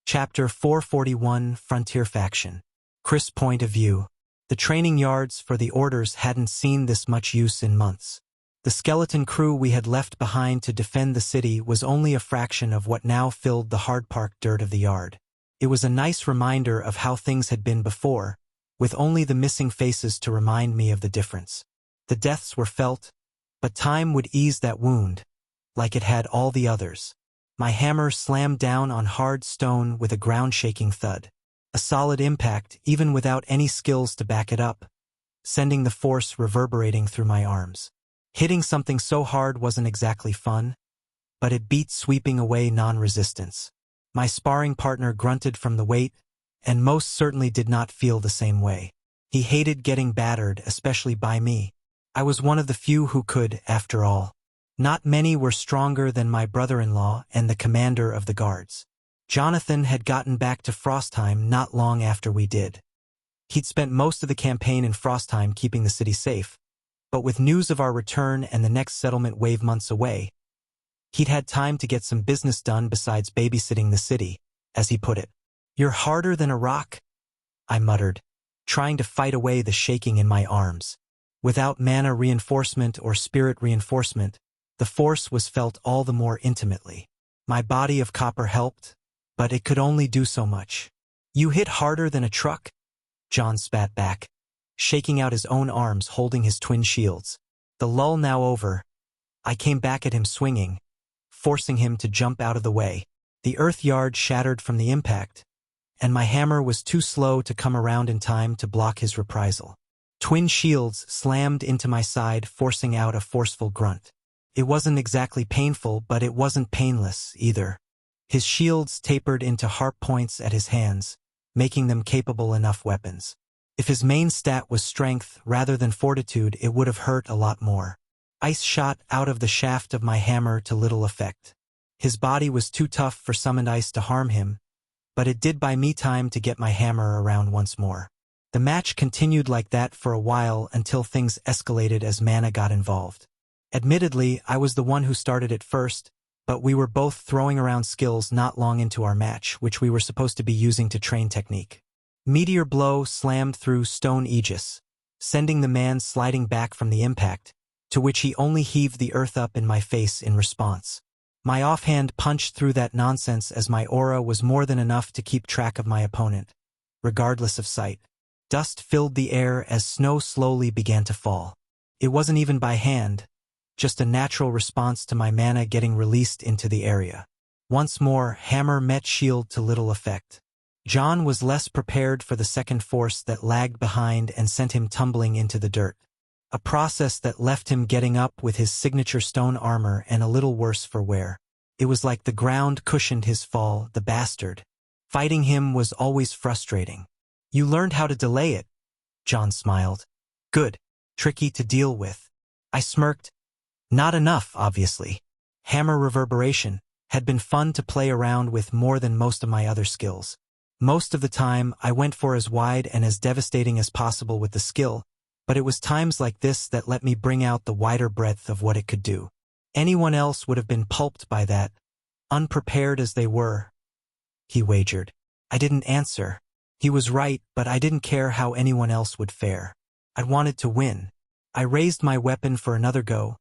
Chapter 441, Frontier Faction. Chris' point of view. The training yards for the orders hadn't seen this much use in months. The skeleton crew we had left behind to defend the city was only a fraction of what now filled the hard-packed dirt of the yard. It was a nice reminder of how things had been before, with only the missing faces to remind me of the difference. The deaths were felt, but time would ease that wound, like it had all the others. My hammer slammed down on hard stone with a ground-shaking thud. A solid impact, even without any skills to back it up, sending the force reverberating through my arms. Hitting something so hard wasn't exactly fun, but it beat sweeping away non-resistance. My sparring partner grunted from the weight, and most certainly did not feel the same way. He hated getting battered, especially by me. I was one of the few who could, after all. Not many were stronger than my brother-in-law and the commander of the guards. Jonathan had gotten back to Frostheim not long after we did. He'd spent most of the campaign in Frostheim keeping the city safe, but with news of our return and the next settlement wave months away, he'd had time to get some business done besides babysitting the city, as he put it. "You're harder than a rock," I muttered, trying to fight away the shaking in my arms. Without mana reinforcement or spirit reinforcement, the force was felt all the more intimately. My body of copper helped, but it could only do so much. "You hit harder than a truck," John spat back, shaking out his own arms holding his twin shields. The lull now over, I came back at him swinging, forcing him to jump out of the way. The earth yard shattered from the impact, and my hammer was too slow to come around in time to block his reprisal. Twin shields slammed into my side, forcing out a forceful grunt. It wasn't exactly painful, but it wasn't painless either. His shields tapered into harp points at his hands, making them capable enough weapons. If his main stat was strength rather than fortitude, it would have hurt a lot more. Ice shot out of the shaft of my hammer to little effect. His body was too tough for summoned ice to harm him, but it did buy me time to get my hammer around once more. The match continued like that for a while until things escalated as mana got involved. Admittedly, I was the one who started it first, but we were both throwing around skills not long into our match, which we were supposed to be using to train technique. Meteor blow slammed through stone aegis, sending the man sliding back from the impact, to which he only heaved the earth up in my face in response. My offhand punched through that nonsense as my aura was more than enough to keep track of my opponent, regardless of sight. Dust filled the air as snow slowly began to fall. It wasn't even by hand, just a natural response to my mana getting released into the area. Once more, hammer met shield to little effect. John was less prepared for the second force that lagged behind and sent him tumbling into the dirt. A process that left him getting up with his signature stone armor and a little worse for wear. It was like the ground cushioned his fall, the bastard. Fighting him was always frustrating. "You learned how to delay it," John smiled. "Good. Tricky to deal with." I smirked. Not enough, obviously. Hammer reverberation had been fun to play around with more than most of my other skills. Most of the time, I went for as wide and as devastating as possible with the skill, but it was times like this that let me bring out the wider breadth of what it could do. Anyone else would have been pulped by that, unprepared as they were, he wagered. I didn't answer. He was right, but I didn't care how anyone else would fare. I wanted to win. I raised my weapon for another go,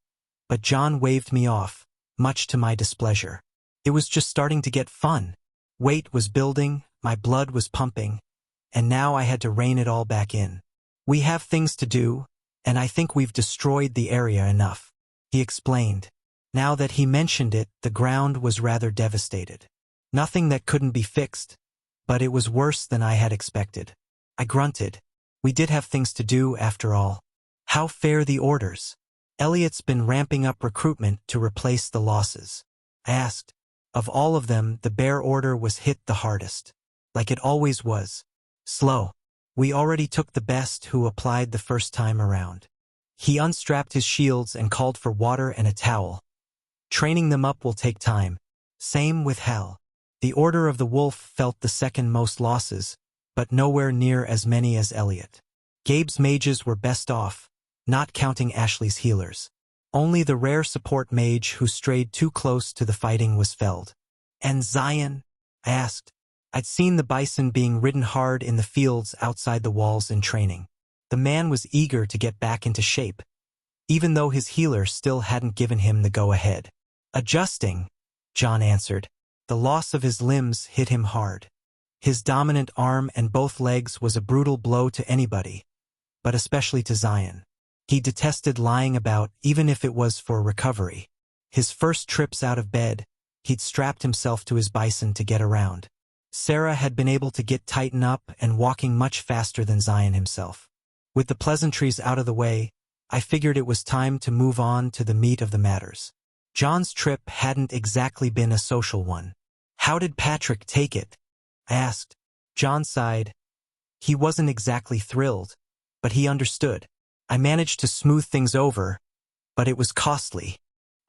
but John waved me off, much to my displeasure. It was just starting to get fun. Weight was building, my blood was pumping, and now I had to rein it all back in. "We have things to do, and I think we've destroyed the area enough," he explained. Now that he mentioned it, the ground was rather devastated. Nothing that couldn't be fixed, but it was worse than I had expected. I grunted. We did have things to do, after all. "How fare the orders?" "Elliot's been ramping up recruitment to replace the losses," I asked. Of all of them, the Bear Order was hit the hardest. Like it always was. Slow. We already took the best who applied the first time around. He unstrapped his shields and called for water and a towel. "Training them up will take time. Same with Hell." The Order of the Wolf felt the second most losses, but nowhere near as many as Elliot. Gabe's mages were best off, not counting Ashley's healers. Only the rare support mage who strayed too close to the fighting was felled. "And Zion?" I asked. I'd seen the bison being ridden hard in the fields outside the walls in training. The man was eager to get back into shape, even though his healer still hadn't given him the go-ahead. Adjusting, John answered. The loss of his limbs hit him hard. His dominant arm and both legs was a brutal blow to anybody, but especially to Zion. He detested lying about, even if it was for recovery. His first trips out of bed, he'd strapped himself to his bison to get around. Sarah had been able to get tightened up and walking much faster than Zion himself. With the pleasantries out of the way, I figured it was time to move on to the meat of the matters. John's trip hadn't exactly been a social one. How did Patrick take it? I asked. John sighed. He wasn't exactly thrilled, but he understood. I managed to smooth things over, but it was costly.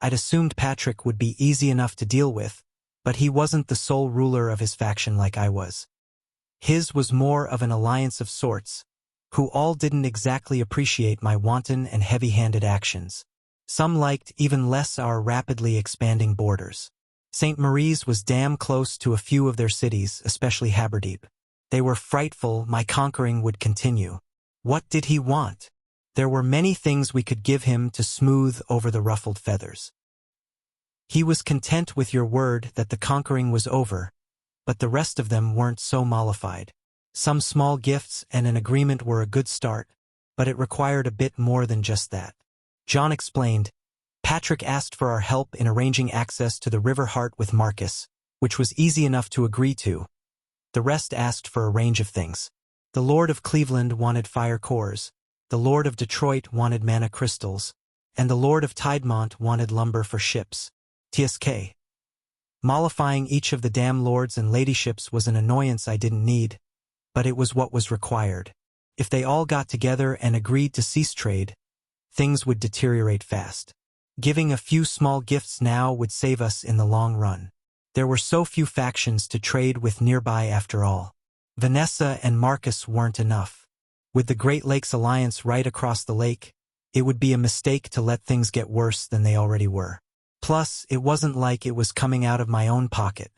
I'd assumed Patrick would be easy enough to deal with, but he wasn't the sole ruler of his faction like I was. His was more of an alliance of sorts, who all didn't exactly appreciate my wanton and heavy-handed actions. Some liked even less our rapidly expanding borders. St. Marie's was damn close to a few of their cities, especially Haberdeep. They were frightful my conquering would continue. What did he want? There were many things we could give him to smooth over the ruffled feathers. He was content with your word that the conquering was over, but the rest of them weren't so mollified. Some small gifts and an agreement were a good start, but it required a bit more than just that. John explained. Patrick asked for our help in arranging access to the river heart with Marcus, which was easy enough to agree to. The rest asked for a range of things. The Lord of Cleveland wanted fire cores, the Lord of Detroit wanted mana crystals, and the Lord of Tidemont wanted lumber for ships. TSK. Mollifying each of the damn lords and ladyships was an annoyance I didn't need, but it was what was required. If they all got together and agreed to cease trade, things would deteriorate fast. Giving a few small gifts now would save us in the long run. There were so few factions to trade with nearby after all. Vanessa and Marcus weren't enough. With the Great Lakes Alliance right across the lake, it would be a mistake to let things get worse than they already were. Plus, it wasn't like it was coming out of my own pocket.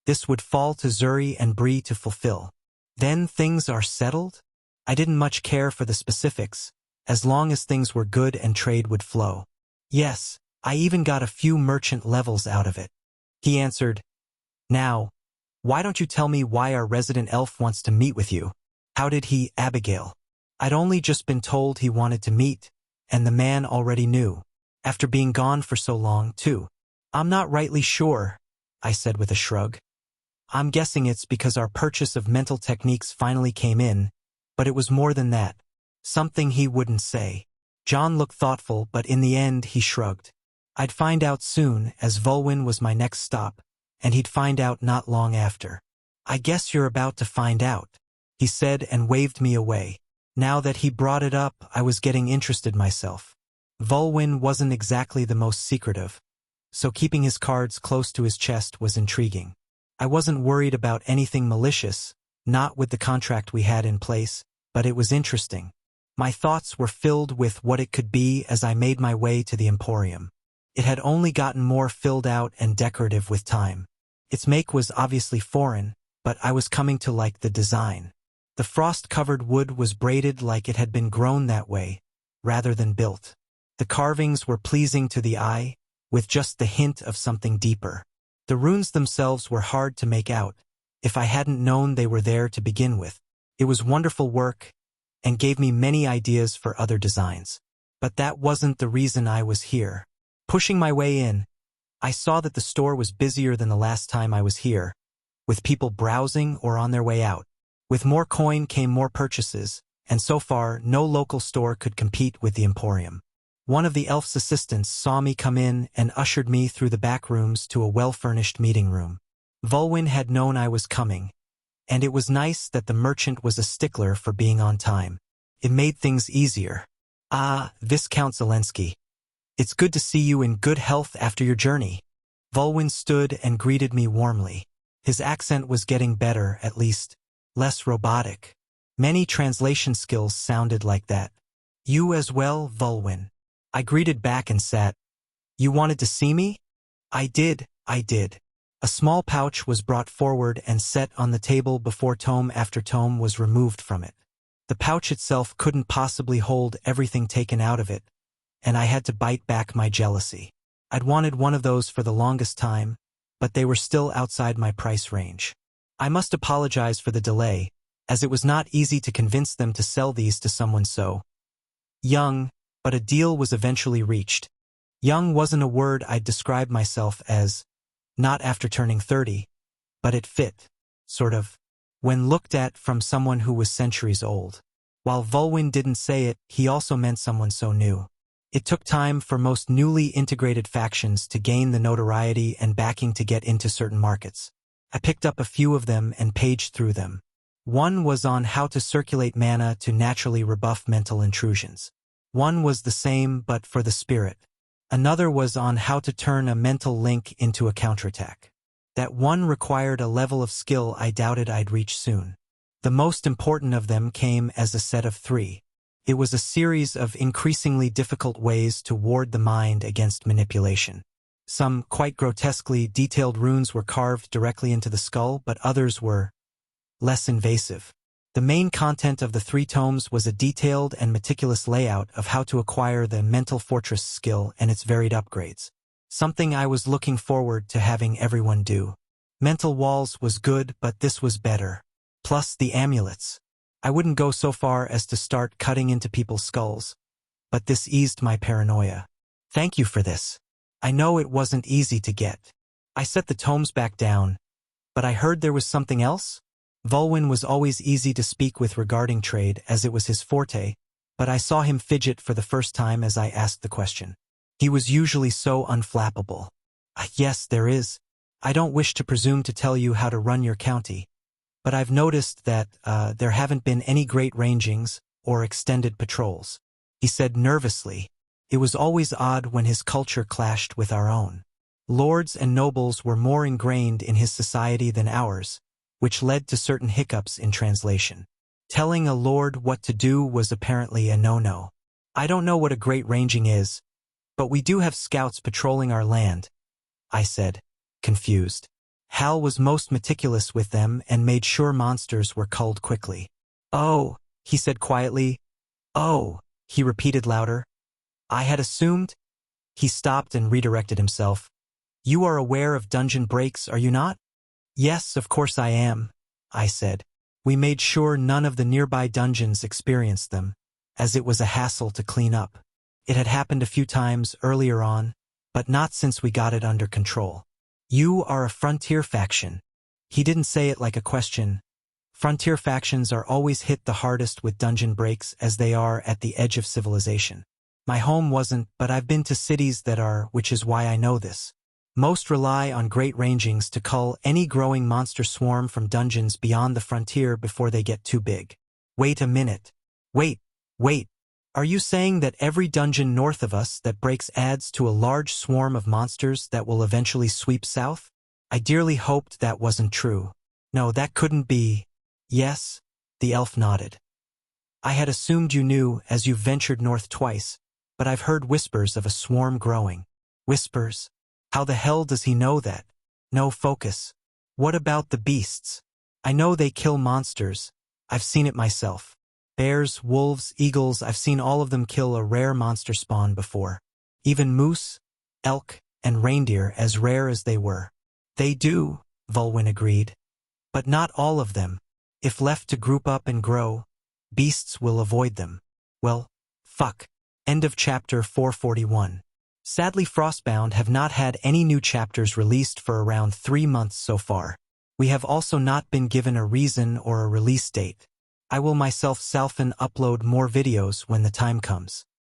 This would fall to Zuri and Bree to fulfill. Then things are settled? I didn't much care for the specifics, as long as things were good and trade would flow. Yes, I even got a few merchant levels out of it. He answered. Now, why don't you tell me why our resident elf wants to meet with you? How did he, Abigail? I'd only just been told he wanted to meet, and the man already knew. After being gone for so long, too. I'm not rightly sure, I said with a shrug. I'm guessing it's because our purchase of mental techniques finally came in, but it was more than that. Something he wouldn't say. John looked thoughtful, but in the end he shrugged. I'd find out soon, as Volwyn was my next stop, and he'd find out not long after. I guess you're about to find out, he said and waved me away. Now that he brought it up, I was getting interested myself. Volwyn wasn't exactly the most secretive, so keeping his cards close to his chest was intriguing. I wasn't worried about anything malicious, not with the contract we had in place, but it was interesting. My thoughts were filled with what it could be as I made my way to the Emporium. It had only gotten more filled out and decorative with time. Its make was obviously foreign, but I was coming to like the design. The frost-covered wood was braided like it had been grown that way, rather than built. The carvings were pleasing to the eye, with just the hint of something deeper. The runes themselves were hard to make out, if I hadn't known they were there to begin with. It was wonderful work, and gave me many ideas for other designs. But that wasn't the reason I was here. Pushing my way in, I saw that the store was busier than the last time I was here, with people browsing or on their way out. With more coin came more purchases, and so far no local store could compete with the Emporium. One of the elf's assistants saw me come in and ushered me through the back rooms to a well-furnished meeting room. Volwyn had known I was coming, and it was nice that the merchant was a stickler for being on time. It made things easier. Ah, Viscount Zelensky. It's good to see you in good health after your journey. Volwyn stood and greeted me warmly. His accent was getting better, at least, less robotic. Many translation skills sounded like that. You as well, Volwyn. I greeted back and sat. You wanted to see me? I did. A small pouch was brought forward and set on the table before tome after tome was removed from it. The pouch itself couldn't possibly hold everything taken out of it, and I had to bite back my jealousy. I'd wanted one of those for the longest time, but they were still outside my price range. I must apologize for the delay, as it was not easy to convince them to sell these to someone so young, but a deal was eventually reached. Young wasn't a word I'd describe myself as, not after turning 30, but it fit, sort of, when looked at from someone who was centuries old. While Volwyn didn't say it, he also meant someone so new. It took time for most newly integrated factions to gain the notoriety and backing to get into certain markets. I picked up a few of them and paged through them. One was on how to circulate mana to naturally rebuff mental intrusions. One was the same but for the spirit. Another was on how to turn a mental link into a counterattack. That one required a level of skill I doubted I'd reach soon. The most important of them came as a set of 3. It was a series of increasingly difficult ways to ward the mind against manipulation. Some quite grotesquely detailed runes were carved directly into the skull, but others were less invasive. The main content of the 3 tomes was a detailed and meticulous layout of how to acquire the Mental Fortress skill and its varied upgrades. Something I was looking forward to having everyone do. Mental Walls was good, but this was better. Plus the amulets. I wouldn't go so far as to start cutting into people's skulls, but this eased my paranoia. Thank you for this. I know it wasn't easy to get. I set the tomes back down, but I heard there was something else? Volwyn was always easy to speak with regarding trade, as it was his forte, but I saw him fidget for the first time as I asked the question. He was usually so unflappable. Yes, there is. I don't wish to presume to tell you how to run your county, but I've noticed that there haven't been any great rangings or extended patrols. He said nervously. It was always odd when his culture clashed with our own. Lords and nobles were more ingrained in his society than ours, which led to certain hiccups in translation. Telling a lord what to do was apparently a no-no. I don't know what a great ranging is, but we do have scouts patrolling our land, I said, confused. Hal was most meticulous with them and made sure monsters were culled quickly. Oh, he said quietly. Oh, he repeated louder. I had assumed. He stopped and redirected himself. You are aware of dungeon breaks, are you not? Yes, of course I am, I said. We made sure none of the nearby dungeons experienced them, as it was a hassle to clean up. It had happened a few times earlier on, but not since we got it under control. You are a frontier faction. He didn't say it like a question. Frontier factions are always hit the hardest with dungeon breaks as they are at the edge of civilization. My home wasn't, but I've been to cities that are, which is why I know this. Most rely on great rangings to cull any growing monster swarm from dungeons beyond the frontier before they get too big. Wait a minute. Wait. Are you saying that every dungeon north of us that breaks adds to a large swarm of monsters that will eventually sweep south? I dearly hoped that wasn't true. No, that couldn't be. Yes, the elf nodded. I had assumed you knew as you've ventured north twice, but I've heard whispers of a swarm growing. Whispers? How the hell does he know that? No focus. What about the beasts? I know they kill monsters. I've seen it myself. Bears, wolves, eagles, I've seen all of them kill a rare monster spawn before. Even moose, elk, and reindeer, as rare as they were. They do, Volwyn agreed. But not all of them. If left to group up and grow, beasts will avoid them. Well, fuck. End of chapter 441. Sadly, Frostbound have not had any new chapters released for around 3 months so far. We have also not been given a reason or a release date. I will myself self-upload more videos when the time comes.